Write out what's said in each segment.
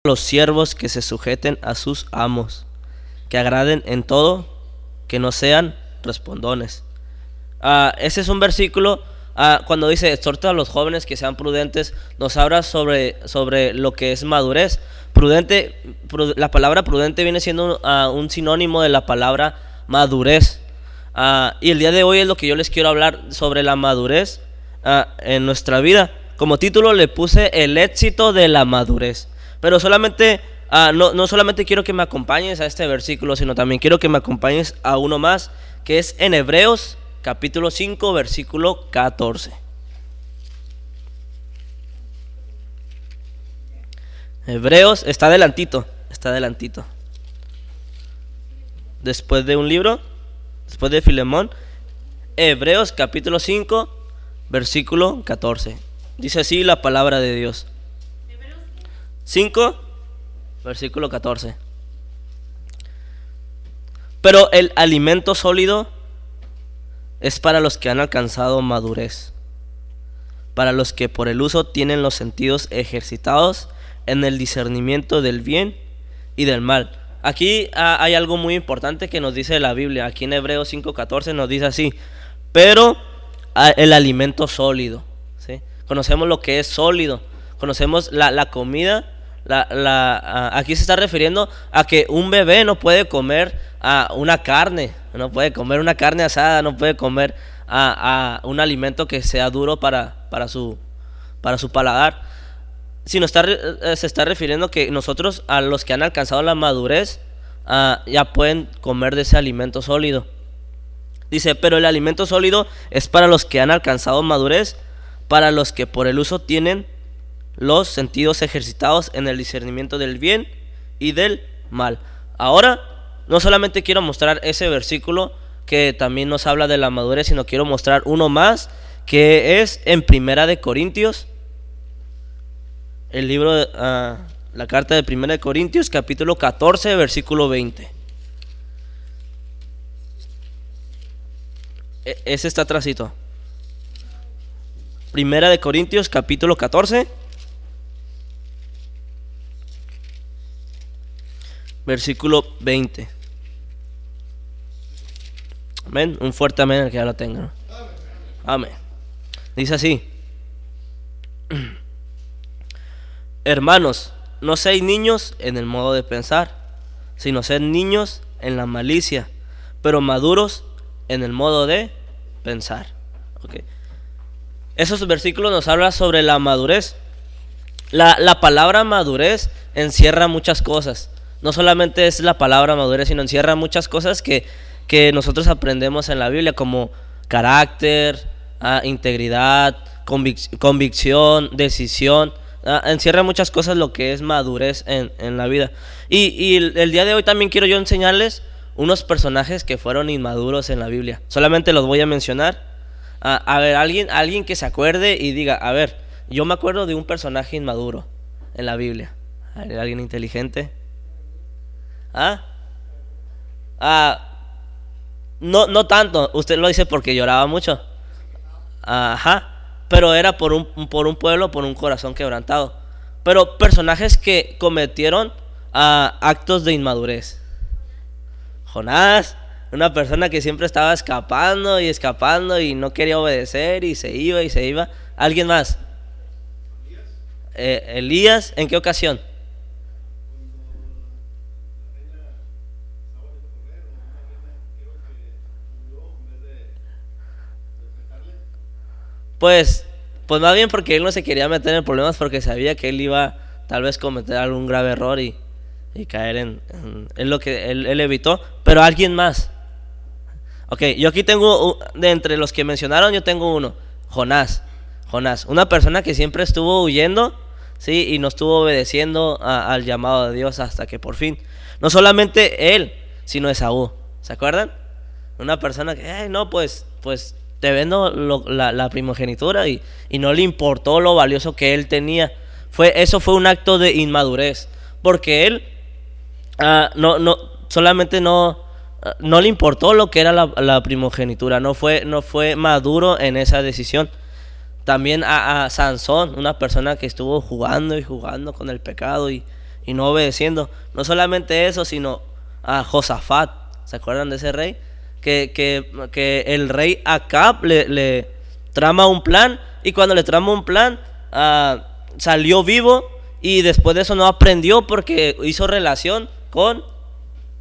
Los siervos que se sujeten a sus amos, que agraden en todo, que no sean respondones. Ese es un versículo, cuando dice exhorta a los jóvenes que sean prudentes, nos habla sobre lo que es madurez. La palabra prudente viene siendo un sinónimo de la palabra madurez. Y el día de hoy es lo que yo les quiero hablar sobre la madurez en nuestra vida. Como título le puse el éxito de la madurez. Pero solamente, no solamente quiero que me acompañes a este versículo, sino también quiero que me acompañes a uno más, que es en Hebreos capítulo 5, versículo 14. Hebreos, está adelantito. Después de un libro, después de Filemón, Hebreos capítulo 5, versículo 14. Dice así la palabra de Dios. 5, versículo 14. Pero el alimento sólido es para los que han alcanzado madurez, para los que por el uso tienen los sentidos ejercitados en el discernimiento del bien y del mal. Aquí hay algo muy importante que nos dice la Biblia. Aquí en Hebreos 5:14 nos dice así: pero el alimento sólido, ¿sí? Conocemos lo que es sólido, conocemos la comida. Aquí se está refiriendo a que un bebé no puede comer una carne, no puede comer una carne asada, no puede comer un alimento que sea duro para su paladar, sino se está refiriendo que nosotros, a los que han alcanzado la madurez, ya pueden comer de ese alimento sólido. Dice, pero el alimento sólido es para los que han alcanzado madurez, para los que por el uso tienen los sentidos ejercitados en el discernimiento del bien y del mal. Ahora, no solamente quiero mostrar ese versículo que también nos habla de la madurez, sino quiero mostrar uno más, que es en Primera de Corintios, el libro, la carta de Primera de Corintios, capítulo 14, versículo 20. Ese está atrasito. Primera de Corintios, capítulo 14, versículo 20. Amén. Un fuerte amén al que ya lo tenga, ¿no? Amén. Dice así: hermanos, no seáis niños en el modo de pensar, sino sed niños en la malicia, pero maduros en el modo de pensar. Okay. Esos versículos nos hablan sobre la madurez. La palabra madurez encierra muchas cosas. No solamente es la palabra madurez, sino encierra muchas cosas que nosotros aprendemos en la Biblia, como carácter, integridad, convicción, decisión. Encierra muchas cosas lo que es madurez en la vida. Y el día de hoy también quiero yo enseñarles unos personajes que fueron inmaduros en la Biblia. Solamente los voy a mencionar. A ver, alguien que se acuerde y diga, a ver, yo me acuerdo de un personaje inmaduro en la Biblia. A ver, alguien inteligente. No tanto. Usted lo dice porque lloraba mucho. Pero era por un pueblo, por un corazón quebrantado. Pero personajes que cometieron actos de inmadurez. Jonás, una persona que siempre estaba escapando y no quería obedecer y se iba. ¿Alguien más? Elías, ¿en qué ocasión? Pues más bien porque él no se quería meter en problemas, porque sabía que él iba tal vez cometer algún grave error y caer en lo que él evitó. Pero alguien más. Ok, yo aquí tengo, de entre los que mencionaron, yo tengo uno. Jonás, una persona que siempre estuvo huyendo, ¿sí? Y no estuvo obedeciendo al llamado de Dios hasta que por fin. No solamente él, sino Esaú. ¿Se acuerdan? Una persona que, no, pues te vendo la primogenitura, y no le importó lo valioso que él tenía. Eso fue un acto de inmadurez, porque él no le importó lo que era la primogenitura. No fue maduro en esa decisión. También a Sansón, una persona que estuvo jugando con el pecado y y no obedeciendo. No solamente eso, sino a Josafat. ¿Se acuerdan de ese rey? Que el rey Acab le trama un plan, y cuando le trama un plan, salió vivo, y después de eso no aprendió porque hizo relación con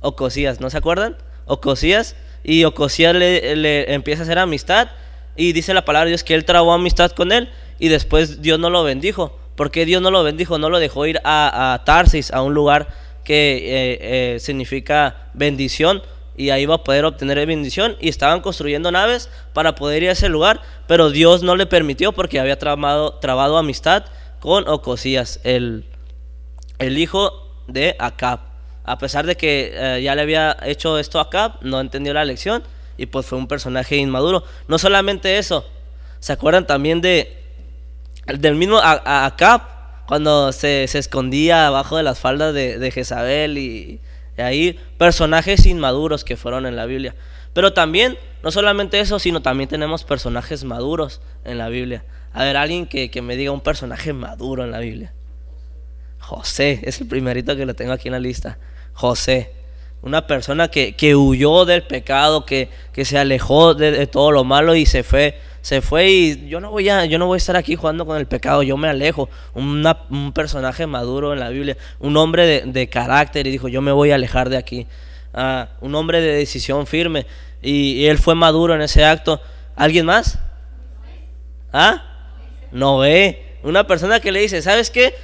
Ocosías. ¿No se acuerdan? Ocosías. Y Ocosías le empieza a hacer amistad, y dice la palabra de Dios que él trabó amistad con él, y después Dios no lo bendijo. ¿Por qué Dios no lo bendijo? No lo dejó ir a Tarsis, a un lugar que significa bendición, y ahí va a poder obtener bendición, y estaban construyendo naves para poder ir a ese lugar, pero Dios no le permitió porque había trabado amistad con Ocosías, el hijo de Acab. A pesar de que ya le había hecho esto a Acab, no entendió la lección, y pues fue un personaje inmaduro. No solamente eso, ¿se acuerdan también del mismo Acab? Cuando se escondía abajo de las faldas de Jezabel, y ahí personajes inmaduros que fueron en la Biblia. Pero también, no solamente eso, sino también tenemos personajes maduros en la Biblia. A ver, alguien que me diga un personaje maduro en la Biblia. José es el primerito que lo tengo aquí en la lista. José, una persona que huyó del pecado, que se alejó de todo lo malo, y se fue, y yo no voy a estar aquí jugando con el pecado, yo me alejo. Un personaje maduro en la Biblia, un hombre de carácter, y dijo: yo me voy a alejar de aquí. Un hombre de decisión firme, y él fue maduro en ese acto. ¿Alguien más? Noé, una persona que le dice: ¿sabes qué?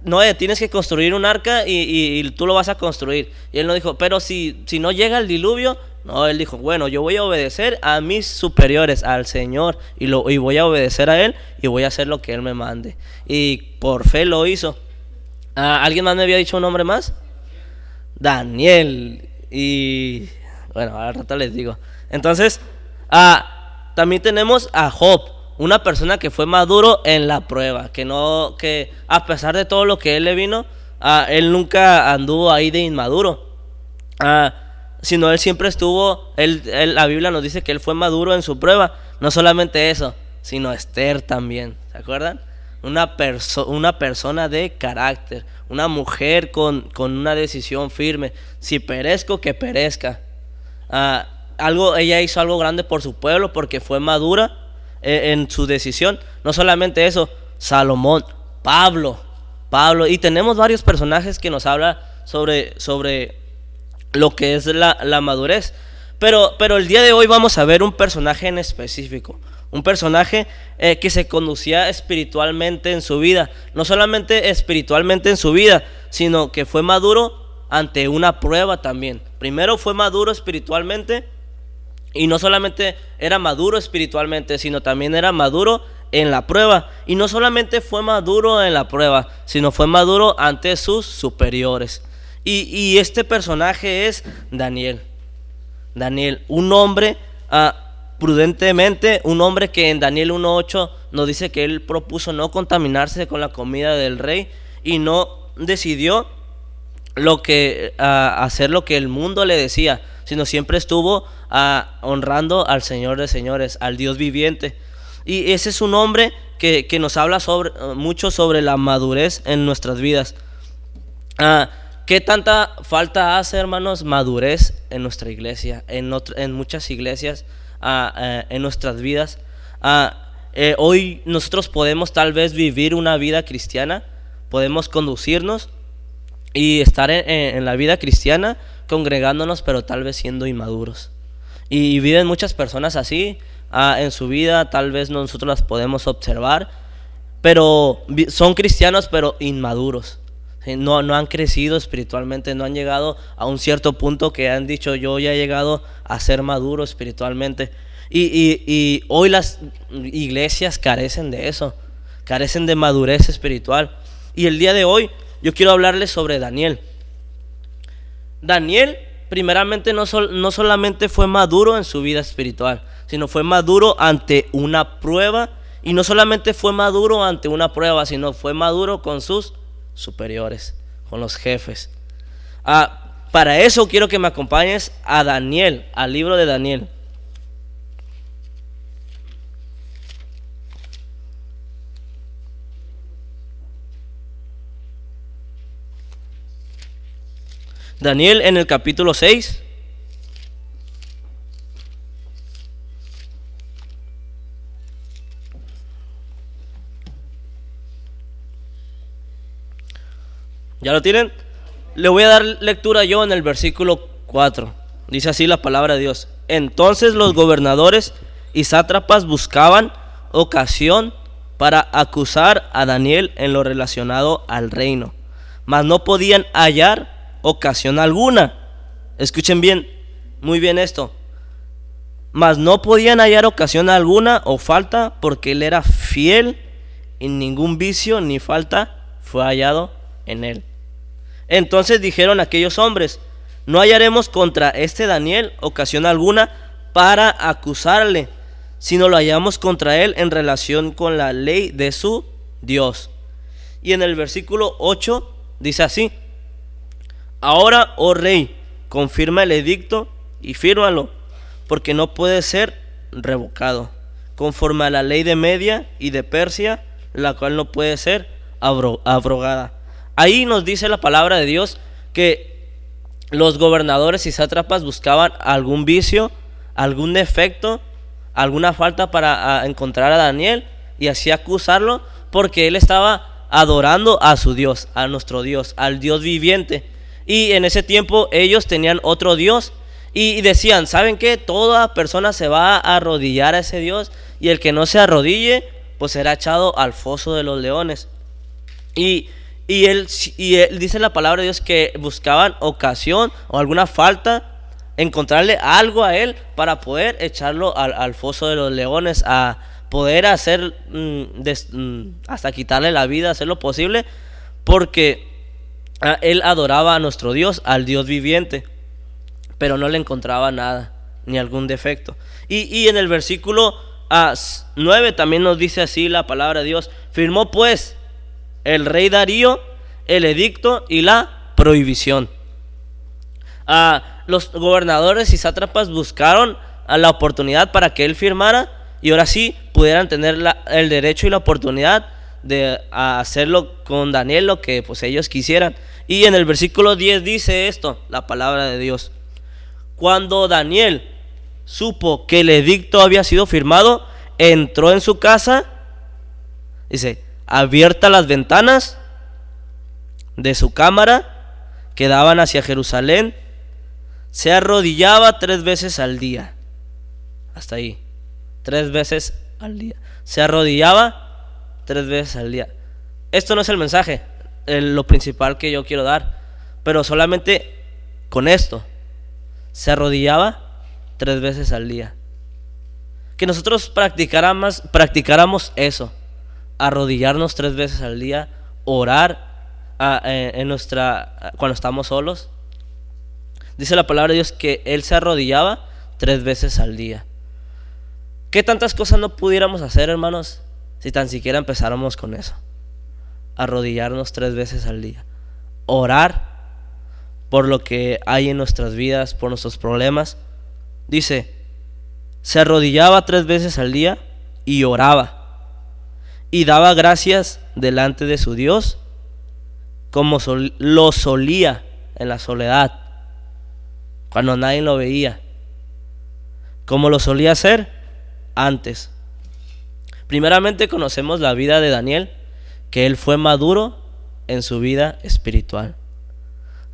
Noé, tienes que construir un arca, y tú lo vas a construir. Y él no dijo: pero si no llega el diluvio. No, él dijo: bueno, yo voy a obedecer a mis superiores, al Señor, y voy a obedecer a Él, y voy a hacer lo que Él me mande. Y por fe lo hizo. ¿Alguien más me había dicho un nombre más? Daniel. Y bueno, al rato les digo. Entonces, también tenemos a Job, una persona que fue maduro en la prueba, que a pesar de todo lo que él le vino, él nunca anduvo ahí de inmaduro, sino él siempre estuvo, la Biblia nos dice que él fue maduro en su prueba. No solamente eso, sino Esther también, ¿se acuerdan? Una persona de carácter, una mujer con una decisión firme. Si perezco, que perezca. Ella hizo algo grande por su pueblo porque fue madura en su decisión. No solamente eso, Salomón, Pablo, y tenemos varios personajes que nos hablan sobre lo que es la madurez. Pero el día de hoy vamos a ver un personaje en específico, un personaje que se conducía espiritualmente en su vida. No solamente espiritualmente en su vida, sino que fue maduro ante una prueba también. Primero fue maduro espiritualmente, y no solamente era maduro espiritualmente, sino también era maduro en la prueba. Y no solamente fue maduro en la prueba, sino fue maduro ante sus superiores. Y este personaje es Daniel. Un hombre prudentemente, un hombre que en Daniel 1:8 nos dice que él propuso no contaminarse con la comida del rey, y no decidió hacer lo que el mundo le decía, sino siempre estuvo honrando al Señor de señores, al Dios viviente. Y ese es un hombre que nos habla mucho sobre la madurez en nuestras vidas. ¿Qué tanta falta hace, hermanos, madurez en nuestra iglesia, en muchas iglesias, en nuestras vidas? Hoy nosotros podemos tal vez vivir una vida cristiana, podemos conducirnos y estar en la vida cristiana, congregándonos, pero tal vez siendo inmaduros. Y viven muchas personas así en su vida, tal vez nosotros las podemos observar, pero son cristianos pero inmaduros. No han crecido espiritualmente, no han llegado a un cierto punto que han dicho: yo ya he llegado a ser maduro espiritualmente. Y hoy las iglesias carecen de eso, carecen de madurez espiritual. Y el día de hoy yo quiero hablarles sobre Daniel. Daniel primeramente no solamente fue maduro en su vida espiritual, sino fue maduro ante una prueba. Y no solamente fue maduro ante una prueba, sino fue maduro con sus superiores, con los jefes. Para eso quiero que me acompañes a Daniel, al libro de Daniel. Daniel en el capítulo 6. ¿Ya lo tienen? Le voy a dar lectura yo en el versículo 4. Dice así la palabra de Dios. Entonces los gobernadores y sátrapas buscaban ocasión para acusar a Daniel en lo relacionado al reino, mas no podían hallar ocasión alguna. Escuchen bien, muy bien esto. Mas no podían hallar ocasión alguna o falta, porque él era fiel y ningún vicio ni falta fue hallado en él. Entonces dijeron aquellos hombres: no hallaremos contra este Daniel ocasión alguna para acusarle, sino lo hallamos contra él en relación con la ley de su Dios. Y en el versículo 8 dice así: ahora, oh rey, confirma el edicto y fírmalo, porque no puede ser revocado, conforme a la ley de Media y de Persia, la cual no puede ser abrogada. Ahí nos dice la palabra de Dios que los gobernadores y sátrapas buscaban algún vicio, algún defecto, alguna falta para encontrar a Daniel y así acusarlo, porque él estaba adorando a su Dios, a nuestro Dios, al Dios viviente. Y en ese tiempo ellos tenían otro Dios y decían: ¿saben qué? Toda persona se va a arrodillar a ese Dios, y el que no se arrodille pues será echado al foso de los leones. Y él dice la palabra de Dios que buscaban ocasión o alguna falta, encontrarle algo a él para poder echarlo al foso de los leones, a poder hacer hasta quitarle la vida, hacer lo posible, porque él adoraba a nuestro Dios, al Dios viviente, pero no le encontraba nada, ni algún defecto. Y en el versículo 9 también nos dice así la palabra de Dios: firmó pues el rey Darío el edicto y la prohibición. Los gobernadores y sátrapas buscaron la oportunidad para que él firmara, y ahora sí pudieran tener el derecho y la oportunidad de hacerlo con Daniel lo que pues ellos quisieran. Y en el versículo 10 dice esto, la palabra de Dios: cuando Daniel supo que el edicto había sido firmado, entró en su casa, dice, abiertas las ventanas de su cámara que daban hacia Jerusalén, se arrodillaba 3 veces al día. Hasta ahí, 3 veces al día. Se arrodillaba 3 veces al día. Esto no es el mensaje, lo principal que yo quiero dar, pero solamente con esto: se arrodillaba 3 veces al día. Que nosotros practicáramos eso, arrodillarnos 3 veces al día, orar cuando estamos solos. Dice la palabra de Dios que él se arrodillaba 3 veces al día. ¿Qué tantas cosas no pudiéramos hacer, hermanos, si tan siquiera empezáramos con eso? Arrodillarnos 3 veces al día, orar por lo que hay en nuestras vidas, por nuestros problemas. Dice, se arrodillaba 3 veces al día y oraba y daba gracias delante de su Dios, como lo solía en la soledad, cuando nadie lo veía, como lo solía hacer antes. Primeramente conocemos la vida de Daniel, que él fue maduro en su vida espiritual.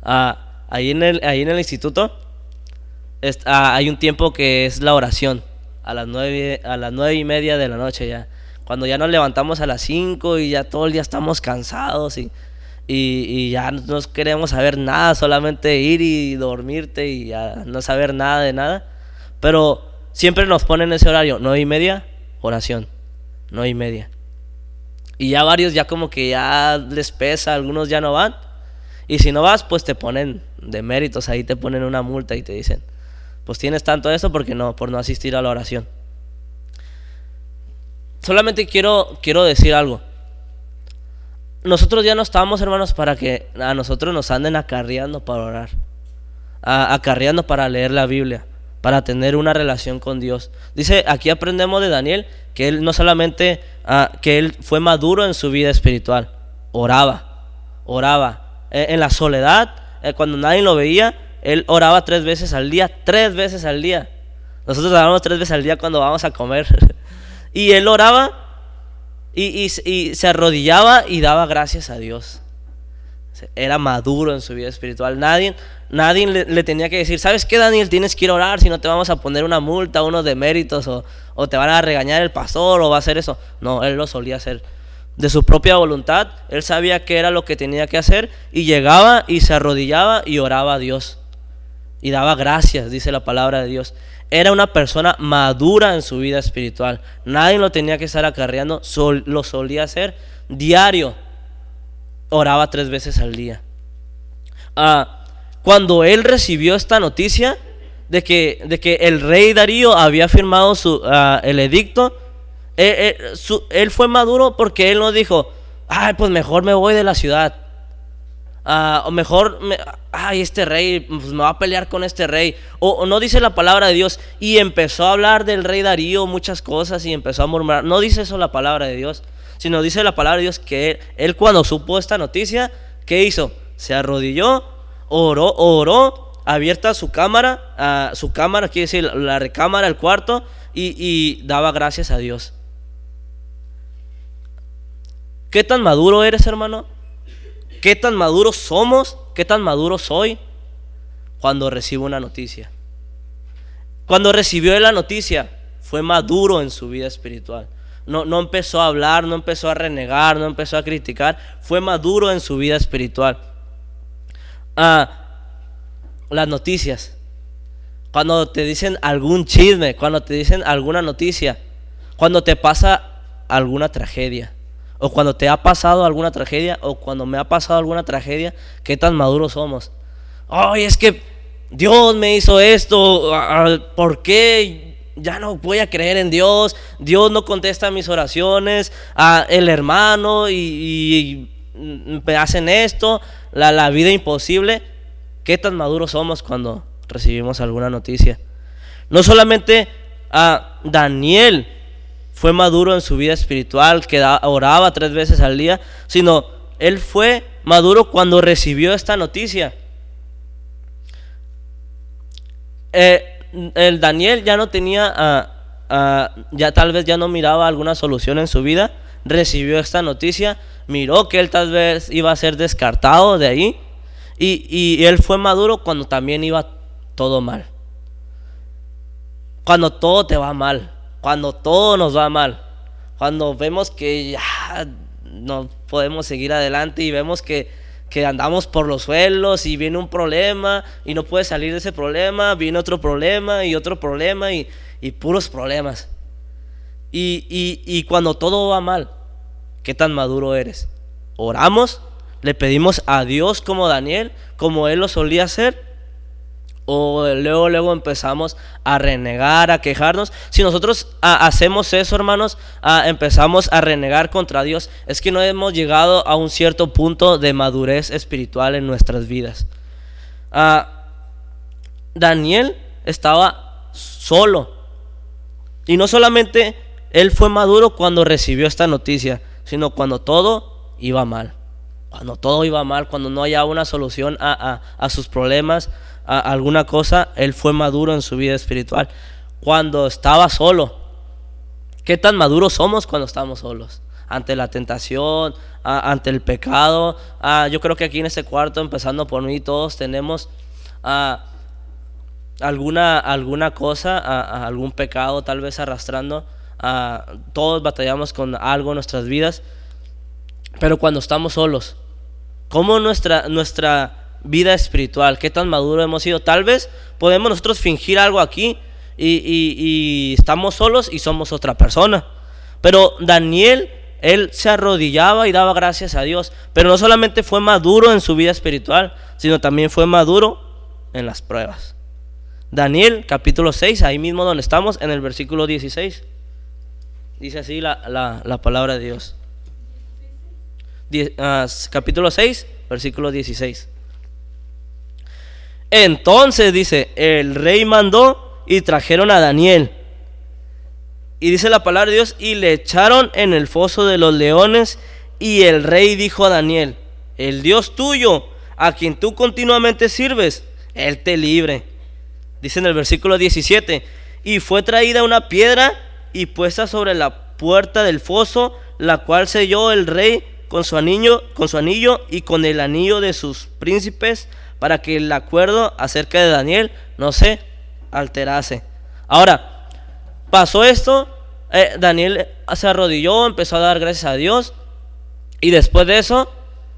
Ahí en el instituto hay un tiempo que es la oración, a las 9:30 de la noche ya. Cuando ya nos levantamos a las 5 y ya todo el día estamos cansados y ya no queremos saber nada, solamente ir y dormirte y ya no saber nada de nada. Pero siempre nos ponen ese horario, 9:30, oración, 9:30. Y ya varios ya como que ya les pesa, algunos ya no van. Y si no vas, pues te ponen de méritos, ahí te ponen una multa y te dicen, pues tienes tanto eso por no asistir a la oración. Solamente quiero decir algo. Nosotros ya no estamos, hermanos, para que a nosotros nos anden acarreando para orar, acarreando para leer la Biblia, para tener una relación con Dios. Dice, aquí aprendemos de Daniel que él no solamente, que él fue maduro en su vida espiritual, oraba, en la soledad, cuando nadie lo veía, él oraba 3 veces al día. 3 veces al día. Nosotros oramos 3 veces al día cuando vamos a comer. Y él oraba y se arrodillaba y daba gracias a Dios. Era maduro en su vida espiritual. Nadie le tenía que decir, ¿sabes qué, Daniel? Tienes que ir a orar, si no te vamos a poner una multa, unos deméritos, o te van a regañar el pastor, o va a hacer eso. No, él lo solía hacer de su propia voluntad. Él sabía qué era lo que tenía que hacer, y llegaba y se arrodillaba y oraba a Dios y daba gracias, dice la palabra de Dios. Era una persona madura en su vida espiritual. Nadie lo tenía que estar acarreando, lo solía hacer diario. Oraba 3 veces al día. Cuando él recibió esta noticia de que el rey Darío había firmado el edicto, él fue maduro, porque él no dijo, ay, pues mejor me voy de la ciudad, o mejor este rey, pues me va a pelear con este rey, o no dice la palabra de Dios, y empezó a hablar del rey Darío muchas cosas y empezó a murmurar. No dice eso la palabra de Dios, sino dice la palabra de Dios que él cuando supo esta noticia, ¿qué hizo? Se arrodilló, oró, abierta su cámara, quiere decir la recámara, el cuarto, y daba gracias a Dios. ¿Qué tan maduro eres, hermano? ¿Qué tan maduros somos? ¿Qué tan maduro soy cuando recibo una noticia? Cuando recibió la noticia, fue maduro en su vida espiritual. No empezó a hablar, no empezó a renegar, no empezó a criticar. Fue maduro en su vida espiritual. Las noticias, cuando te dicen algún chisme, cuando te dicen alguna noticia, cuando te pasa alguna tragedia, o cuando te ha pasado alguna tragedia, o cuando me ha pasado alguna tragedia, ¿qué tan maduros somos? Ay, es que Dios me hizo esto, ¿por qué? Ya no voy a creer en Dios. Dios no contesta mis oraciones. El hermano y me hacen esto, la vida imposible. ¿Qué tan maduros somos cuando recibimos alguna noticia? No solamente Daniel fue maduro en su vida espiritual, que oraba 3 veces al día, sino él fue maduro cuando recibió esta noticia. El Daniel ya no tenía, ya tal vez ya no miraba alguna solución en su vida. Recibió esta noticia, miró que él tal vez iba a ser descartado de ahí, y él fue maduro cuando también iba todo mal. Cuando todo te va mal, cuando todo nos va mal, cuando vemos que ya no podemos seguir adelante y vemos que andamos por los suelos y viene un problema y no puedes salir de ese problema, viene otro problema y otro problema y puros problemas. Y cuando todo va mal, ¿qué tan maduro eres? ¿Oramos? ¿Le pedimos a Dios como Daniel, como él lo solía hacer? ¿O luego empezamos a renegar, a quejarnos? Si nosotros hacemos eso, hermanos, empezamos a renegar contra Dios, es que no hemos llegado a un cierto punto de madurez espiritual en nuestras vidas. Daniel estaba solo, y no solamente él fue maduro cuando recibió esta noticia, sino cuando todo iba mal. Cuando todo iba mal, cuando no haya una solución a sus problemas, a alguna cosa, él fue maduro en su vida espiritual. Cuando estaba solo, ¿qué tan maduros somos cuando estamos solos? Ante la tentación, ante el pecado. Yo creo que aquí en este cuarto, empezando por mí, todos tenemos alguna cosa, algún pecado tal vez arrastrando. Todos batallamos con algo en nuestras vidas. Pero cuando estamos solos, ¿cómo nuestra vida espiritual? ¿Qué tan maduro hemos sido? Tal vez podemos nosotros fingir algo aquí y estamos solos y somos otra persona. Pero Daniel, él se arrodillaba y daba gracias a Dios. Pero no solamente fue maduro en su vida espiritual, sino también fue maduro en las pruebas. Daniel capítulo 6, ahí mismo donde estamos, en el versículo 16. Dice así la palabra de Dios. Capítulo 6, versículo 16. Entonces dice, el rey mandó y trajeron a Daniel. Y dice la palabra de Dios, y le echaron en el foso de los leones. Y el rey dijo a Daniel, el Dios tuyo a quien tú continuamente sirves, Él te libre. Dice en el versículo 17: y fue traída una piedra y puesta sobre la puerta del foso, la cual selló el rey con su anillo y con el anillo de sus príncipes, para que el acuerdo acerca de Daniel no se alterase. Ahora, pasó esto, Daniel se arrodilló, empezó a dar gracias a Dios, y después de eso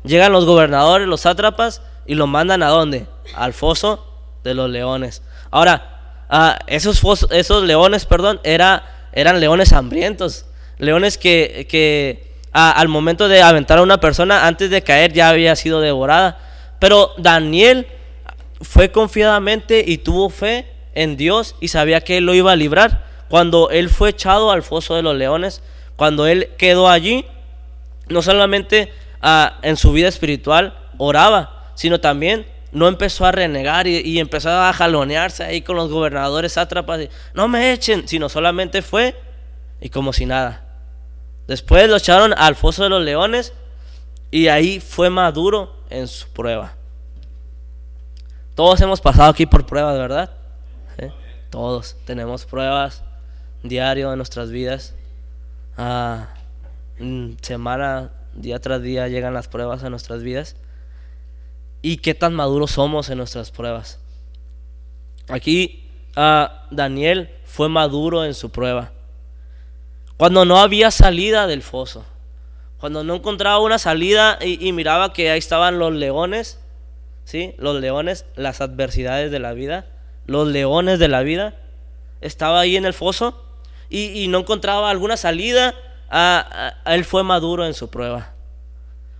llegan los gobernadores, los sátrapas, y lo mandan ¿a dónde? Al foso de los leones. Ahora, esos leones, eran leones hambrientos, leones que al momento de aventar a una persona, antes de caer ya había sido devorada. Pero Daniel fue confiadamente y tuvo fe en Dios y sabía que Él lo iba a librar. Cuando él fue echado al foso de los leones, cuando él quedó allí, no solamente en su vida espiritual oraba, sino también no empezó a renegar y empezó a jalonearse ahí con los gobernadores sátrapas y, no me echen, sino solamente fue y como si nada. Después lo echaron al foso de los leones y ahí fue maduro en su prueba. Todos hemos pasado aquí por pruebas, ¿verdad? ¿Sí? Todos tenemos pruebas diario en nuestras vidas. Semana, día tras día llegan las pruebas a nuestras vidas. ¿Y qué tan maduros somos en nuestras pruebas? Aquí Daniel fue maduro en su prueba. Cuando no había salida del foso, cuando no encontraba una salida y miraba que ahí estaban los leones, ¿sí? Los leones, las adversidades de la vida, los leones de la vida, estaba ahí en el foso y no encontraba alguna salida, él fue maduro en su prueba.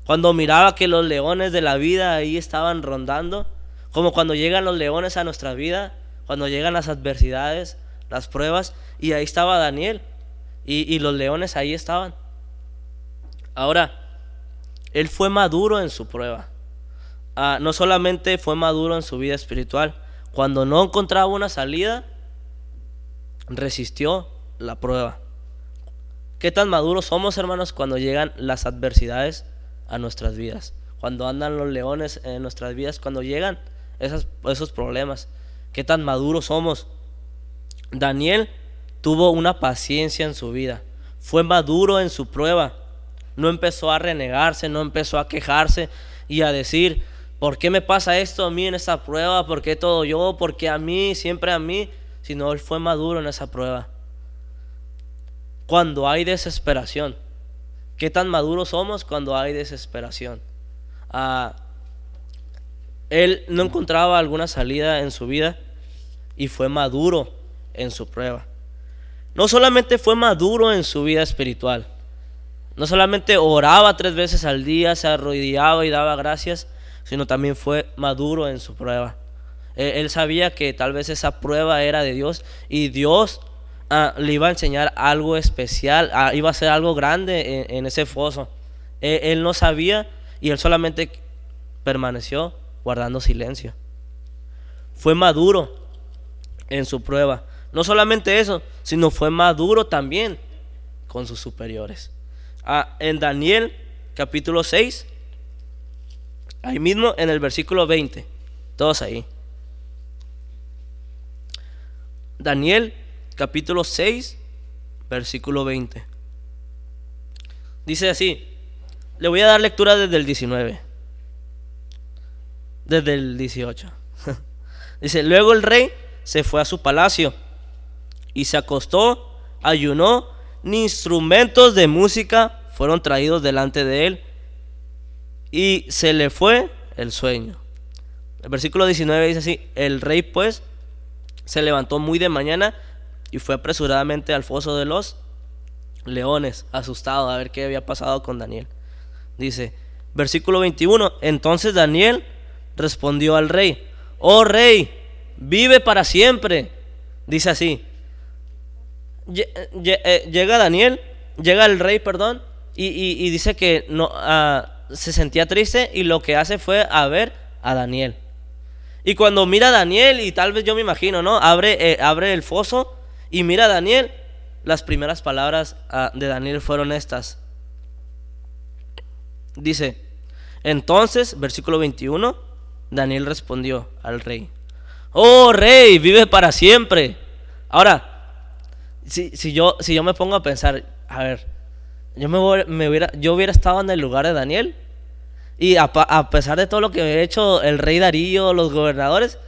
Cuando miraba que los leones de la vida ahí estaban rondando, como cuando llegan los leones a nuestra vida, cuando llegan las adversidades, las pruebas, y ahí estaba Daniel, y los leones ahí estaban. Ahora, él fue maduro en su prueba. No solamente fue maduro en su vida espiritual, cuando no encontraba una salida, resistió la prueba. ¿Qué tan maduros somos, hermanos, cuando llegan las adversidades a nuestras vidas? Cuando andan los leones en nuestras vidas, cuando llegan esos problemas, ¿qué tan maduros somos? Daniel tuvo una paciencia en su vida, fue maduro en su prueba, no empezó a renegarse, no empezó a quejarse y a decir, ¿por qué me pasa esto a mí en esta prueba? ¿Por qué todo yo? ¿Por qué a mí? Siempre a mí. Sino él fue maduro en esa prueba. Cuando hay desesperación, ¿qué tan maduros somos cuando hay desesperación? Él no encontraba alguna salida en su vida y fue maduro en su prueba. No solamente fue maduro en su vida espiritual, no solamente oraba 3 veces al día, se arrodillaba y daba gracias, sino también fue maduro en su prueba. Él sabía que tal vez esa prueba era de Dios y Dios le iba a enseñar algo especial, iba a hacer algo grande en ese foso. Él no sabía y él solamente permaneció guardando silencio. Fue maduro en su prueba. No solamente eso, sino fue maduro también con sus superiores. En Daniel capítulo 6, ahí mismo en el versículo 20, todos ahí. Daniel capítulo 6, versículo 20. Dice así, le voy a dar lectura desde el 19, desde el 18. Dice, luego el rey se fue a su palacio y se acostó, ayunó, ni instrumentos de música fueron traídos delante de él y se le fue el sueño. El versículo 19 dice así, el rey pues se levantó muy de mañana y fue apresuradamente al foso de los leones, asustado a ver qué había pasado con Daniel. Dice, versículo 21, entonces Daniel respondió al rey, oh rey, vive para siempre. Dice así, llega el rey, y dice que no, se sentía triste y lo que hace fue a ver a Daniel. Y cuando mira a Daniel, y tal vez yo me imagino, ¿no? Abre el foso y mira a Daniel. Las primeras palabras de Daniel fueron estas. Dice, entonces, versículo 21, Daniel respondió al rey: oh rey, vive para siempre. Ahora, si yo me pongo a pensar, a ver, yo hubiera estado en el lugar de Daniel, y a pesar de todo lo que había hecho el rey Darío, los gobernadores,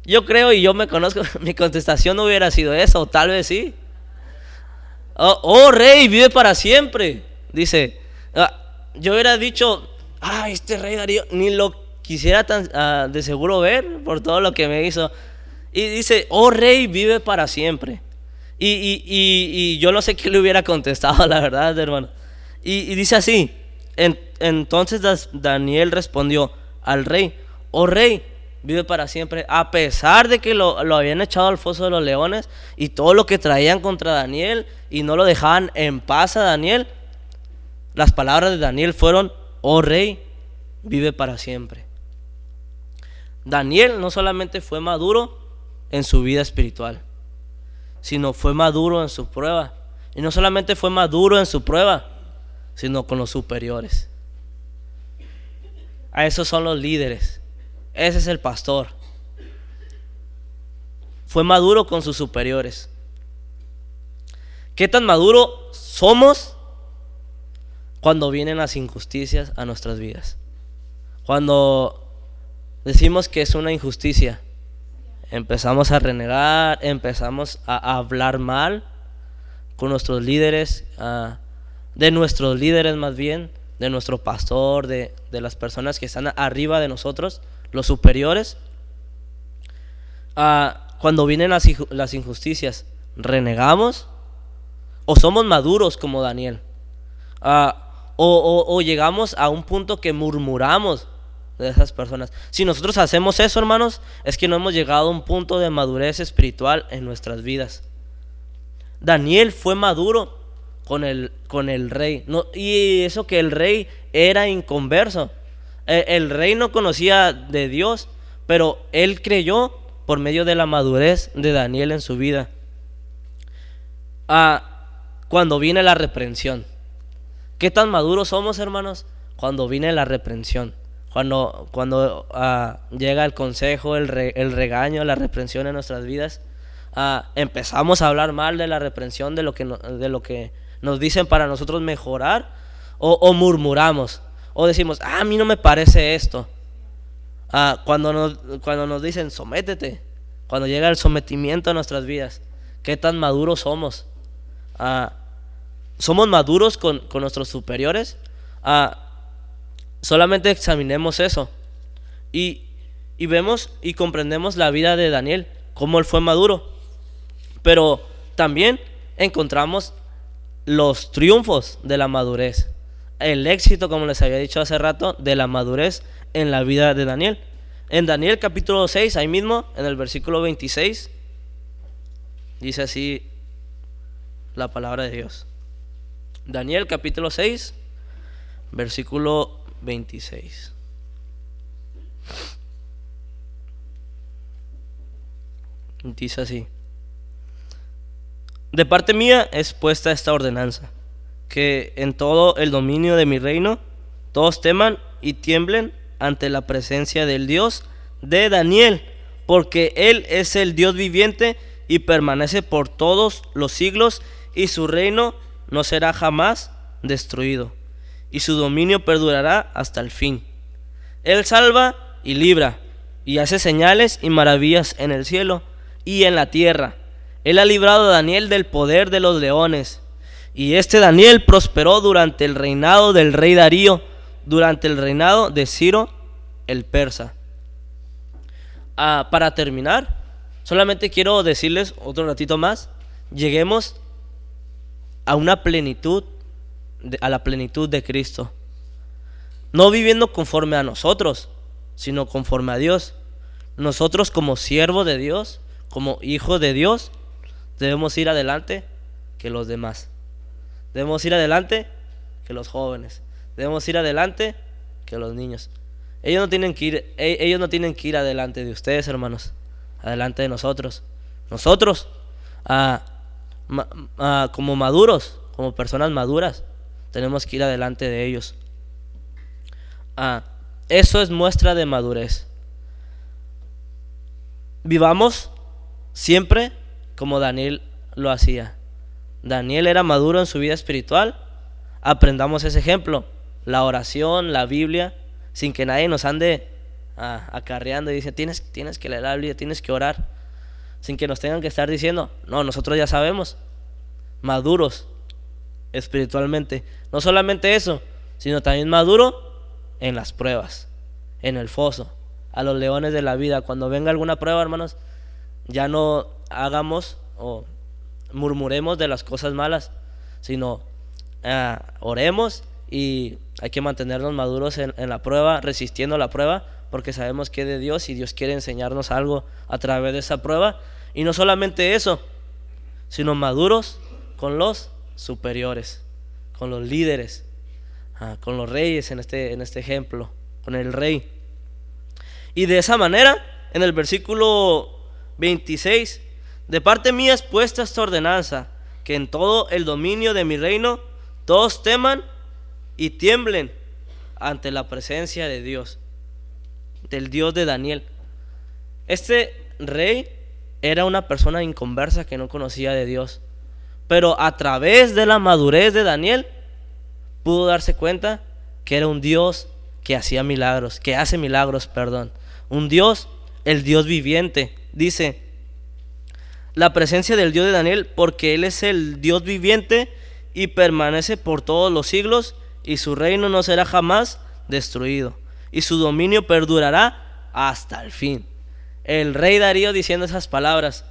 yo creo y yo me conozco, mi contestación no hubiera sido esa, o tal vez sí. Oh rey, vive para siempre. Dice, yo hubiera dicho, este rey Darío ni lo quisiera de seguro ver por todo lo que me hizo. Y dice, oh rey, vive para siempre. Y yo no sé qué le hubiera contestado, la verdad, hermano. Y dice así: entonces Daniel respondió al rey: oh rey, vive para siempre. A pesar de que lo habían echado al foso de los leones y todo lo que traían contra Daniel y no lo dejaban en paz a Daniel, las palabras de Daniel fueron: oh rey, vive para siempre. Daniel no solamente fue maduro en su vida espiritual, sino fue maduro en su prueba. Y no solamente fue maduro en su prueba, sino con los superiores. A esos son los líderes. Ese es el pastor. Fue maduro con sus superiores. ¿Qué tan maduro somos cuando vienen las injusticias a nuestras vidas? Cuando decimos que es una injusticia, empezamos a renegar, empezamos a hablar mal con nuestros líderes, de nuestros líderes más bien, de nuestro pastor, de las personas que están arriba de nosotros, los superiores. Cuando vienen las injusticias, ¿renegamos? ¿O somos maduros como Daniel? O llegamos a un punto que murmuramos de esas personas. Si nosotros hacemos eso, hermanos, es que no hemos llegado a un punto de madurez espiritual en nuestras vidas. Daniel fue maduro con el rey, y eso que el rey era inconverso. El rey no conocía de Dios, pero él creyó por medio de la madurez de Daniel en su vida. Cuando viene la reprensión, ¿qué tan maduros somos, hermanos? Cuando viene la reprensión, cuando llega el consejo, el regaño, la reprensión en nuestras vidas, empezamos a hablar mal de la reprensión, de lo que nos dicen para nosotros mejorar, o murmuramos, o decimos, a mí no me parece esto. Cuando nos dicen sométete, cuando llega el sometimiento a nuestras vidas, ¿qué tan maduros somos? ¿Somos maduros con nuestros superiores? Solamente examinemos eso y vemos y comprendemos la vida de Daniel, cómo él fue maduro. Pero también encontramos los triunfos de la madurez, el éxito, como les había dicho hace rato, de la madurez en la vida de Daniel. En Daniel capítulo 6, ahí mismo, en el versículo 26, dice así la palabra de Dios. Daniel capítulo 6, versículo 26. Dice así: de parte mía es puesta esta ordenanza, que en todo el dominio de mi reino todos teman y tiemblen ante la presencia del Dios de Daniel, porque Él es el Dios viviente y permanece por todos los siglos, y su reino no será jamás destruido, y su dominio perdurará hasta el fin. Él salva y libra, y hace señales y maravillas en el cielo y en la tierra. Él ha librado a Daniel del poder de los leones, y este Daniel prosperó durante el reinado del rey Darío, durante el reinado de Ciro el persa. Para terminar, solamente quiero decirles otro ratito más: lleguemos a una plenitud, a la plenitud de Cristo, no viviendo conforme a nosotros, sino conforme a Dios. Nosotros, como siervos de Dios, como hijos de Dios, debemos ir adelante que los demás. Debemos ir adelante que los jóvenes. Debemos ir adelante que los niños. Ellos no tienen que ir adelante de ustedes, hermanos, adelante de nosotros. Nosotros, como maduros, como personas maduras, tenemos que ir adelante de ellos. Eso es muestra de madurez. Vivamos siempre como Daniel lo hacía. Daniel era maduro en su vida espiritual. Aprendamos ese ejemplo. La oración, la Biblia, sin que nadie nos ande acarreando y dice, tienes que leer la Biblia, tienes que orar. Sin que nos tengan que estar diciendo, no, nosotros ya sabemos. Maduros espiritualmente. No solamente eso, sino también maduro en las pruebas, en el foso, a los leones de la vida. Cuando venga alguna prueba, hermanos, ya no hagamos o murmuremos de las cosas malas, sino oremos, y hay que mantenernos maduros en la prueba, resistiendo la prueba, porque sabemos que es de Dios y Dios quiere enseñarnos algo a través de esa prueba. Y no solamente eso, sino maduros con los superiores, con los líderes, con los reyes en este ejemplo, con el rey. Y de esa manera, en el versículo 26, de parte mía es puesta esta ordenanza, que en todo el dominio de mi reino todos teman y tiemblen ante la presencia de Dios, del Dios de Daniel. Este rey era una persona inconversa que no conocía de Dios, pero a través de la madurez de Daniel pudo darse cuenta que era un Dios que hacía milagros, que hace milagros, un Dios, el Dios viviente. Dice la presencia del Dios de Daniel, porque Él es el Dios viviente y permanece por todos los siglos, y su reino no será jamás destruido, y su dominio perdurará hasta el fin. El rey Darío diciendo esas palabras.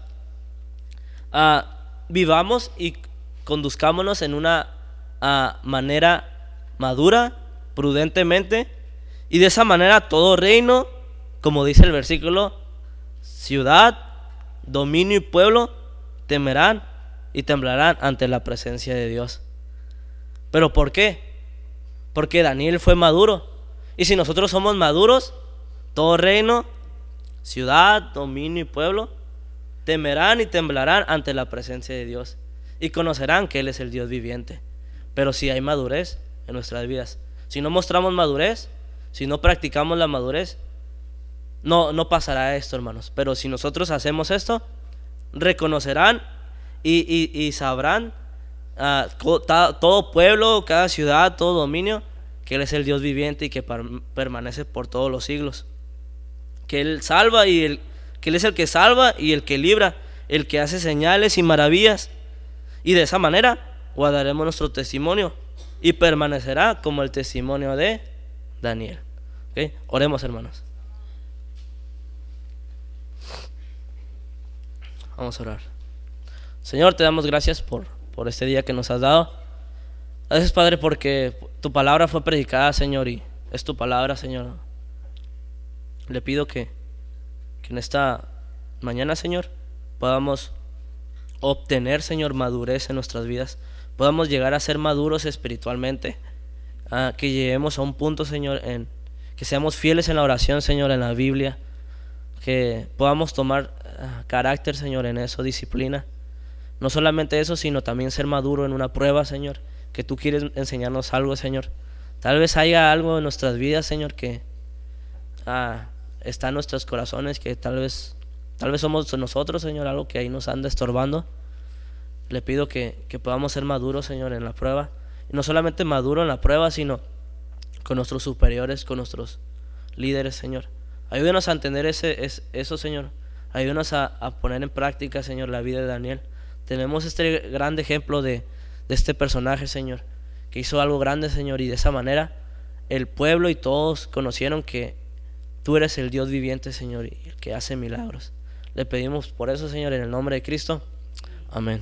Vivamos y conduzcámonos en una manera madura, prudentemente, y de esa manera todo reino, como dice el versículo, ciudad, dominio y pueblo temerán y temblarán ante la presencia de Dios. ¿Pero por qué? Porque Daniel fue maduro. Y si nosotros somos maduros, todo reino, ciudad, dominio y pueblo temerán y temblarán ante la presencia de Dios, y conocerán que Él es el Dios viviente. Pero si hay madurez en nuestras vidas, si no mostramos madurez, si no practicamos la madurez, no pasará esto, hermanos. Pero si nosotros hacemos reconocerán y sabrán todo pueblo, cada ciudad, todo dominio, que Él es el Dios viviente y que permanece por todos los siglos, que Él salva que Él es el que salva y el que libra, el que hace señales y maravillas. Y de esa manera guardaremos nuestro testimonio y permanecerá como el testimonio de Daniel. ¿Okay? Oremos, hermanos. Vamos a orar. Señor, te damos gracias por este día que nos has dado. Gracias, Padre, porque tu palabra fue predicada, Señor, y es tu palabra, Señor. Le pido que en esta mañana, Señor, podamos obtener, Señor, madurez en nuestras vidas. Podamos llegar a ser maduros espiritualmente. Que lleguemos a un punto, Señor, en que seamos fieles en la oración, Señor, en la Biblia. Que podamos tomar carácter, Señor, en eso, disciplina. No solamente eso, sino también ser maduro en una prueba, Señor. Que tú quieres enseñarnos algo, Señor. Tal vez haya algo en nuestras vidas, Señor, que está en nuestros corazones, que tal vez somos nosotros, Señor, algo que ahí nos anda estorbando. Le pido que podamos ser maduros, Señor, en la prueba. Y no solamente maduro en la prueba, sino con nuestros superiores, con nuestros líderes, Señor. Ayúdenos a entender eso, Señor. Ayúdenos a poner en práctica, Señor, la vida de Daniel. Tenemos este gran ejemplo de este personaje, Señor, que hizo algo grande, Señor, y de esa manera el pueblo y todos conocieron que tú eres el Dios viviente, Señor, y el que hace milagros. Le pedimos por eso, Señor, en el nombre de Cristo. Amén.